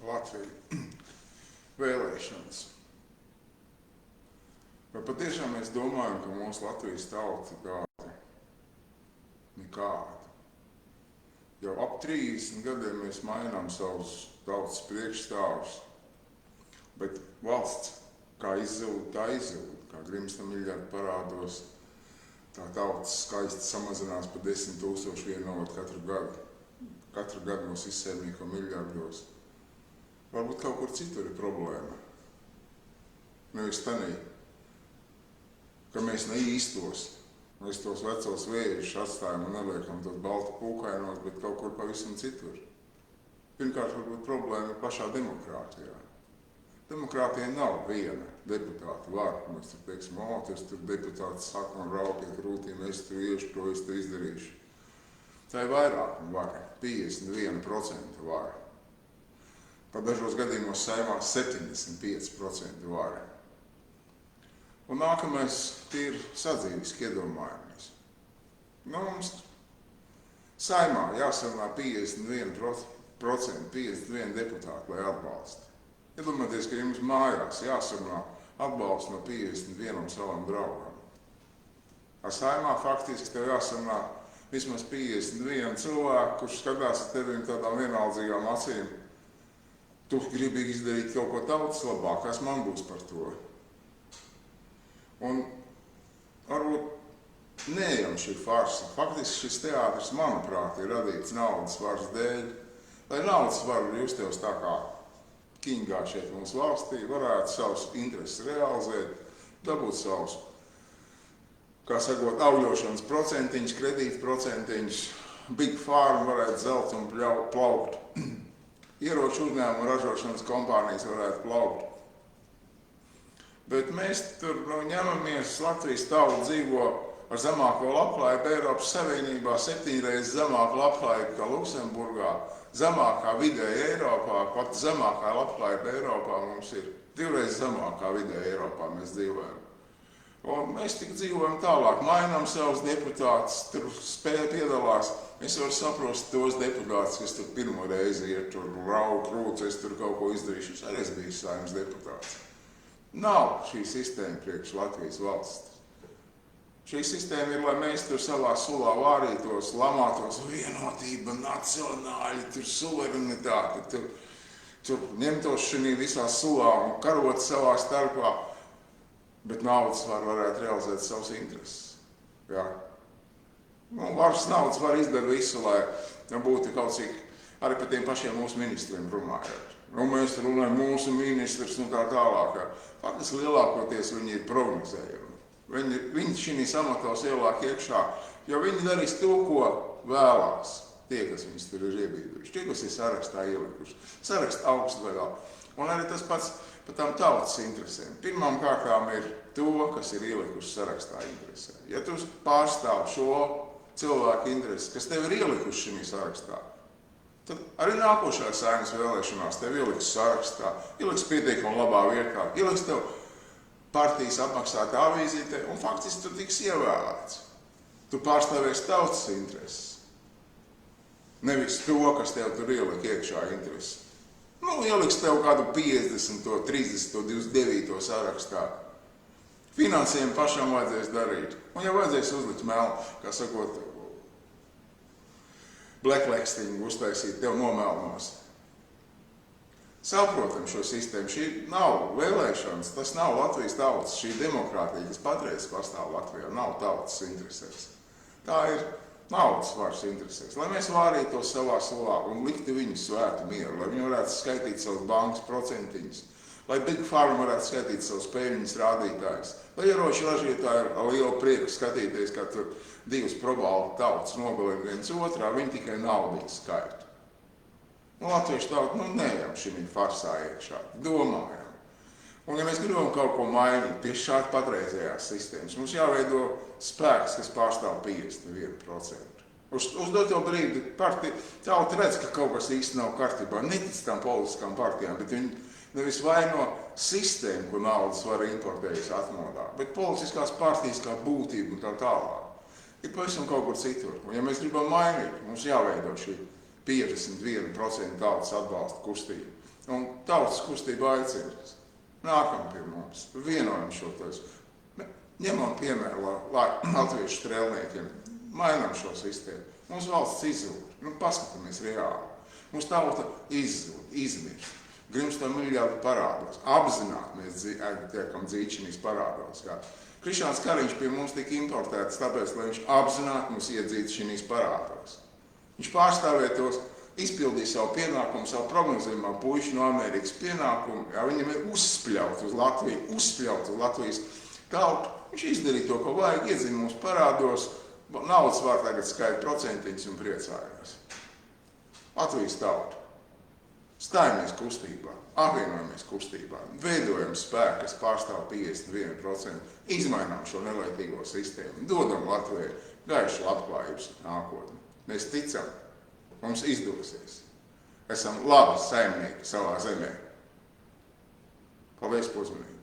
Latviju vēlēšanas. Vai patiešām mēs domājam, ka mūsu Latvijas tauta tāda nekāda? Jau ap 30 gadiem mēs mainām savus tautas priekšstāvus, bet valsts kā izzūd, tā izzūd, kā grimsta miljardu parādos, tā tautas skaisti samazinās pa 10 000 vienot katru gadu. Katru gadu mūs izsēmnieko miljardos. Varbūt kaut kur citur ir problēma. Nevis tanī, ka mēs ne īstos, mēs tos vecos vējus atstājam un neliekam tos baltu pūkainos, bet kaut kur pavisam citur. Pirmkārt, varbūt problēma ir pašā demokrātijā. Demokrātija nav viena deputāta vara. Mēs tur teiksim, tas tur deputāts saka un raukiet rūtīm, es tur iešu, to es tur izdarīšu. Tā ir vairākuma vara, 51% vara. Pat dažos gadījumos Saeimā 75% vara. Un nākamais ir sadzīviski iedomājamies. Mums Saeimā jāsarunā 51%, 51 deputāti, lai atbalsta. Iedomājieties, ka jums mājās jāsarunā atbalsts no 51 savam draugam. Ar Saeimā faktiski tev jāsarunā vismaz 51 cilvēku, kurš skatās ar tevim tādām vienaldzīgām acīm. Tu gribi izdarīt kaut ko tautas labāk, kas man būs par to. Un varbūt neejam šī farsa. Faktiski šis teātris, manuprāt, ir radīts naudas varas dēļ, lai naudas varu justies tā kā Kingā šeit mūsu valstī, varētu savus intereses realizēt, dabūt savus, kā sakot, augļošanas procentiņus, kredītu procentiņus, Big Farm varētu zelt un plaukt. Ieroču uzņēmumu ražošanas kompānijas varētu plaukt. Bet mēs tur ņemamies, Latvijas tauta dzīvo ar zemāko labklājību Eiropas Savienībā, 7 reizes zemāku labklājību kā Luksemburgā, zemākā vidēja Eiropā, pat zemākā labklājība Eiropā mums ir 2 reizes zemākā vidēja Eiropā mēs dzīvojam. Un mēs tik dzīvojam tālāk, mainām savus deputātus, tur spēja piedalās. Es varu saprast tos deputātus, kas tur pirmo reizi ir, tur rauk, rūc, es tur kaut ko izdarīšu. Es arī biju Saeimas deputāts. Nav šī sistēma priekš Latvijas valsts. Šī sistēma ir, lai mēs tur savā sulā vārītos, lamātos vienotība, nacionāļi, tur suverenitāte, tur ņemtos šī visā sulā un karot savā starpā. Bet naudas varētu realizēt savus intereses. Jā. Varas naudas var izdarīt visu, lai būtu kaut cik arī par tiem pašiem mūsu ministriem runājot. Mēs runājam mūsu ministrs un tā tālāk. Faktiski lielākoties viņi ir prognozējumi. Viņi šī amatos ielāk iekšā, jo viņi darīs to, ko vēlās. Tie, kas viņus tur ir iebīduši, tie, kas ir sarakstā ielikuši. Saraksta augstlegā. Un arī tas pats par tām tautas interesēm. Pirmām kārtām ir to, kas ir ielikuši sarakstā interesē. Ja tu pārstāv šo cilvēku intereses, kas tev ir ielikuši šī sarakstā, tad arī nākošajā Saeimas vēlēšanās tev ieliks sarakstā, ieliks pietiekami labā vietā, ieliks tev partijas apmaksātā avīzītē un faktiski tu tiks ievēlēts. Tu pārstāvēsi tautas intereses. Nevis to, kas tev tur ielika iekšā intereses. Ieliks tev kādu 50, 30, 29 sarakstā. Finansējumu pašam vajadzēs darīt. Un ja vajadzēs uzlikt melu, kā sakot, blacklistingu uztaisīt, tev nomelnos. Saprotam šo sistēmu. Šī nav vēlēšanas, tas nav Latvijas tautas. Šī demokrātija, kas patreiz pastāv Latvijā, nav tautas interesēs. Tā ir naudas varas interesēs, lai mēs vārītos savā sulā un liktu viņu svētu mieru, lai viņi varētu skaitīt savus bankas procentiņus, lai Big Farm varētu skaitīt savus peļņas rādītājus, lai ieroču ražītāji ar lielu prieku skatīties, kā tur divas probālu tautas nogalina viens otrā, viņi tikai naudiņu skaita. Latviešu tauta, neejam šī farsā iekšā, domājam. Un ja mēs gribam kaut ko mainīt pie šāda patreizējās sistēmas, mums jāveido spēks, kas pārstāv 51%. Uz doto brīdi tauta redz, ka kaut kas īsti nav kārtībā, netic tām politiskām partijām, bet viņi nevis vaino sistēmu, ko naudas var importējas atmodā, bet politiskās partijas kā būtība un tā tālāk. Ir pavisam kaut kur citur. Un ja mēs gribam mainīt, mums jāveido šī 51% tautas atbalsta kustība. Un tautas kustība aicina. Nākam pie mums, vienojam šo tos. Ņemam piemēru latviešu strēlniekiem, mainām šo sistēmu. Mums valsts izzūd, paskatāmies reāli. Mums tauta izzūd, izmirst. Grimsto miljārdu parādos, apzināti mēs tiekam dzīčinīs parādos. Krišāns Kariņš pie mums tika importēts, tāpēc, lai viņš apzināti mums iedzītu šīs parādos. Viņš pārstāvētos, izpildīja savu pienākumu, savu prognozējumā puiši no Amerikas pienākumu, viņam ir uzspļaut uz Latvijas tautu. Viņš izdarīja to, ko vajag, iedzina mums parādos, naudas var tagad skaita procentiņus un priecājās. Latvijas tauta. Stājamies kustībā, apvienojamies kustībā, veidojam spēku, kas pārstāv 51%, izmainām šo nelaitīgo sistēmu, dodam Latvijai gaišu labklājības nākotni. Mēs ticam, mums izdosies. Esam labi saimnieki savā zemē. Paldies par uzmanību.